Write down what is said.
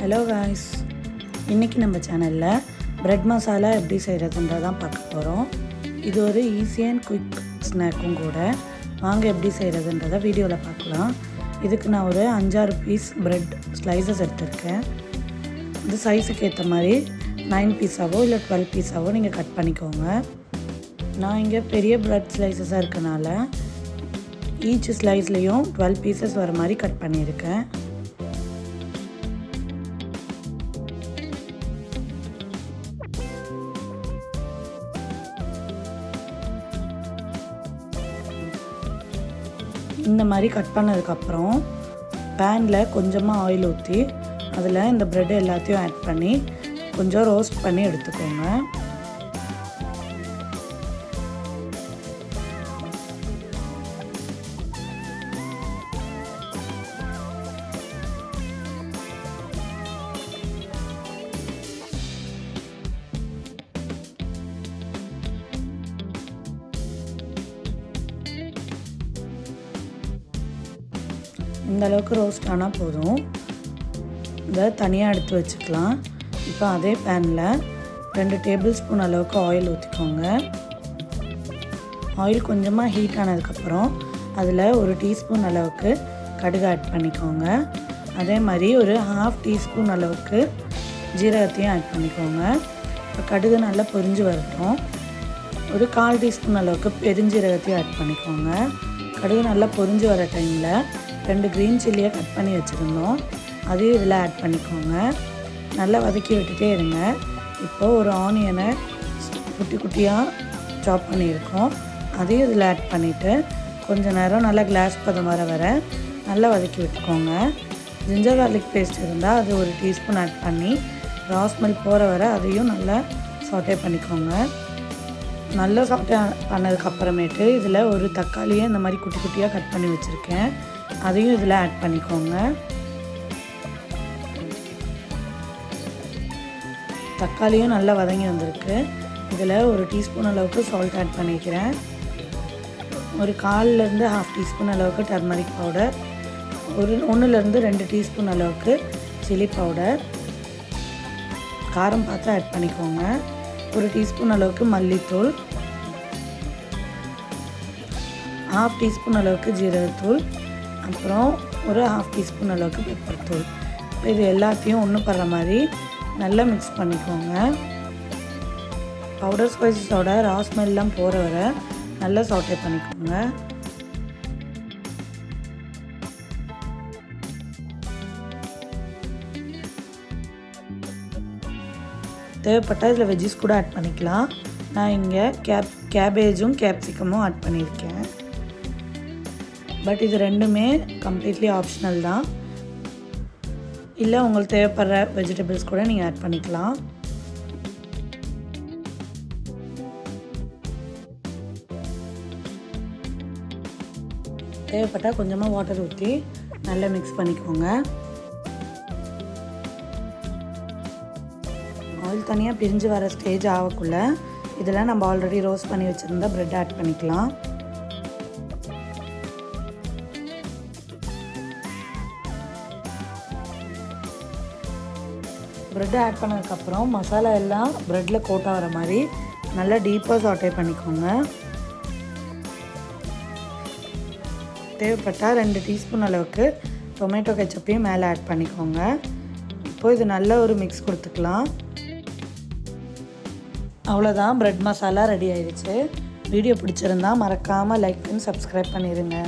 Hello guys, இன்றைக்கி நம்ம சேனலில் ப்ரெட் மசாலா எப்படி செய்கிறதுன்றதான் பார்க்க போகிறோம். இது ஒரு ஈஸி அண்ட் குயிக் ஸ்நாக்கும் கூட. வாங்க எப்படி செய்கிறதுன்றதை வீடியோவில் பார்க்கலாம். இதுக்கு நான் ஒரு 5-6 பீஸ் ப்ரெட் ஸ்லைசஸ் எடுத்திருக்கேன். இந்த சைஸுக்கு ஏற்ற மாதிரி 9 பீஸாவோ இல்லை 12 பீஸாவோ நீங்கள் கட் பண்ணிக்கோங்க. நான் இங்கே பெரிய ப்ரெட் ஸ்லைசஸாக இருக்கனால ஈச் ஸ்லைஸ்லேயும் 12 பீசஸ் வர மாதிரி கட் பண்ணியிருக்கேன். இந்த மாதிரி கட் பண்ணதுக்கப்புறம் பேனில் கொஞ்சமாக ஆயில் ஊற்றி அதில் இந்த ப்ரெட் எல்லாத்தையும் ஆட் பண்ணி கொஞ்சம் ரோஸ்ட் பண்ணி எடுத்துக்கோங்க. இந்த அளவுக்கு ரோஸ்ட் ஆனால் போதும். இதை தனியாக எடுத்து வச்சுக்கலாம். இப்போ அதே பேனில் 2 டேபிள் ஸ்பூன் அளவுக்கு ஆயில் ஊற்றிக்கோங்க. ஆயில் கொஞ்சமாக ஹீட் ஆனதுக்கப்புறம் அதில் 1 டீஸ்பூன் அளவுக்கு கடுகு ஆட் பண்ணிக்கோங்க. அதே மாதிரி ஒரு 1/2 டீஸ்பூன் அளவுக்கு ஜீரகத்தையும் ஆட் பண்ணிக்கோங்க. இப்போ கடுகு நல்லா பொரிஞ்சு வரட்டும். ஒரு 1/4 டீஸ்பூன் அளவுக்கு பெருஞ்சீரகத்தையும் ஆட் பண்ணிக்கோங்க. கடுகு நல்லா பொரிஞ்சு வர டைமில் 2 க்ரீன் சில்லியை கட் பண்ணி வச்சுருந்தோம், அதையும் இதில் ஆட் பண்ணிக்கோங்க. நல்லா வதக்கி விட்டுட்டே இருங்க. இப்போது ஒரு ஆனியனை குட்டி குட்டியாக சாப் பண்ணியிருக்கோம், அதையும் இதில் ஆட் பண்ணிவிட்டு கொஞ்சம் நேரம் நல்லா கிளாஸ் பதம் வர நல்லா வதக்கி விட்டுக்கோங்க. ஜிஞ்சர் கார்லிக் பேஸ்ட் இருந்தால் அது 1 டீஸ்பூன் ஆட் பண்ணி ரா ஸ்மெல் போகிற அதையும் நல்லா சாட்டே பண்ணிக்கோங்க. நல்லா சாட்டே பண்ணதுக்கப்புறமேட்டு இதில் ஒரு தக்காளியை இந்த மாதிரி குட்டி குட்டியாக கட் பண்ணி வச்சுருக்கேன், அதையும் இதில் ஆட் பண்ணிக்கோங்க. தக்காளியும் நல்லா வதங்கி வந்திருக்கு. இதில் 1 டீஸ்பூன் அளவுக்கு சால்ட் ஆட் பண்ணிக்கிறேன். ஒரு 1/4லேருந்து 1/2 டீஸ்பூன் அளவுக்கு டர்மரிக் பவுடர், 1லேருந்து 2 டீஸ்பூன் அளவுக்கு சில்லி பவுடர், காரம் பார்த்து ஆட் பண்ணிக்கோங்க. 1 டீஸ்பூன் அளவுக்கு மல்லித்தூள், 1/2 டீஸ்பூன் அளவுக்கு ஜீரகத்தூள், அப்புறம் ஒரு 1/2 டீஸ்பூன் அளவுக்கு பெப்பர் தூள். இது எல்லாத்தையும் ஒன்று படுற மாதிரி நல்லா மிக்ஸ் பண்ணிக்கோங்க. பவுடர் ஸ்பைசஸோட ரா ஸ்மெல்லாம் போகிற வரை நல்லா சாட்டே பண்ணிக்கோங்க. தேவைப்பட்டால் இதில் வெஜ்ஜஸ் கூட ஆட் பண்ணிக்கலாம். நான் இங்கே கேபேஜும் கேப்சிகமும் ஆட் பண்ணியிருக்கேன். பட் இது ரெண்டுமே கம்ப்ளீட்லி ஆப்ஷனல் தான். இல்லை உங்களுக்கு தேவைப்படுற வெஜிடபிள்ஸ் கூட நீங்கள் ஆட் பண்ணிக்கலாம். தேவைப்பட்டால் கொஞ்சமாக வாட்டர் ஊற்றி நல்லா மிக்ஸ் பண்ணிக்கோங்க. ஆயில் தனியாக பிரிஞ்சு வர ஸ்டேஜ் ஆகக்குள்ளே இதில் நம்ம ஆல்ரெடி ரோஸ்ட் பண்ணி வச்சுருந்தா ப்ரெட் ஆட் பண்ணிக்கலாம். ப்ரெட் ஆட் பண்ணதுக்கப்புறம் மசாலா எல்லாம் ப்ரெட்டில் கோட் ஆகிற மாதிரி நல்லா டீப்பாக சாட்டே பண்ணிக்கோங்க. தேவைப்பட்டால் 2 டீஸ்பூன் அளவுக்கு டொமேட்டோ கெச்சப்பையும் மேலே ஆட் பண்ணிக்கோங்க. இப்போது இது நல்ல ஒரு மிக்ஸ் கொடுத்துக்கலாம். அவ்வளோதான், ப்ரெட் மசாலா ரெடி ஆயிடுச்சு. வீடியோ பிடிச்சிருந்தா மறக்காமல் லைக் பண்ணி சப்ஸ்கிரைப் பண்ணிடுங்க.